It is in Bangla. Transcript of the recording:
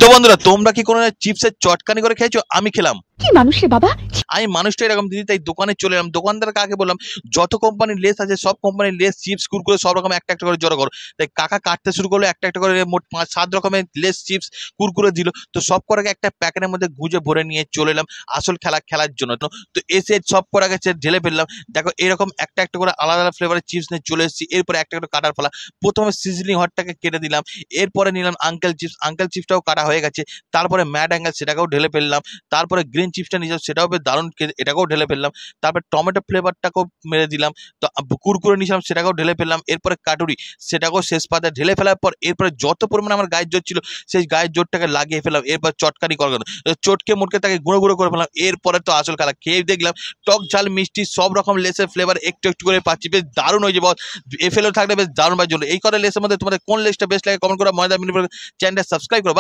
তো বন্ধুরা, তোমরা কি কোনো চিপসের চটকানি করে খেয়েছো? আমি খেলাম। কি মানুষ রে বাবা। আমি মানুষটা এরকম দিদি, তাই দোকানে চলে এলাম। দোকানদার কাকে বললাম, যত কোম্পানির লেস আছে সব কোম্পানির লেস, চিপস, কুরকুরে সব রকম একটা একটা করে জড়ো করো। তাই কাকা কাটতে শুরু করলো, একটা একটা করে মোট 5-7 রকমের লেস, চিপস, কুরকুরে দিল। তো সব কটাকে একটা প্যাকেটের মধ্যে গুজে ভরে নিয়ে চলে এলাম আসল খেলার জন্য। তো এসে সব কটা গেছে ঢেলে ফেললাম। দেখো এরকম একটা একটা করে আলাদা আলাদা ফ্লেভারের চিপস নিয়ে চলে এসেছি। এরপরে একটা একটা কাটার ফেলা। প্রথমে সিজলিং হটটাকে কেটে দিলাম, এরপরে নিলাম আঙ্কেল চিপসটাও কাটা হয়ে গেছে। তারপরে ম্যাড অ্যাঙ্গেল, সেটাকেও ঢেলে ফেললাম। তারপরে গ্রিন চিপসটা নিয়েছিলাম, সেটাও বেশ দারুণ, এটাকেও ঢেলে ফেললাম। তারপরে টমেটো ফ্লেভারটাকেও মেরে দিলাম। তো কুরকুরে নিয়েছিলাম, সেটাকেও ঢেলে ফেললাম। এরপরে কাটুরি, সেটাকেও শেষ পাতায় ঢেলে ফেলার পর এরপরে যত পরিমাণে আমার গায়ের জোর ছিল সেই গায়ের জোরটাকে লাগিয়ে ফেললাম। এরপর চটকানি করানো, চটকে মুটকে তাকে গুঁড়ো গুঁড়ো করে ফেললাম। এরপরে তো আসল খেলা, খেয়ে দেখলাম টক ঝাল মিষ্টি সব রকম লেসের ফ্লেভার একটু একটু করে পাচ্ছি। বেশ দারুণ হয়েছে বস। এফএলও থাকলে বেশ দারুণ বাই জন্য। এই কটা লেসের মধ্যে তোমাদের কোন লেসটা বেস্ট লাগে কমেন্ট করে, ময়দা মিনি চ্যানেলটা সাবস্ক্রাইব করো।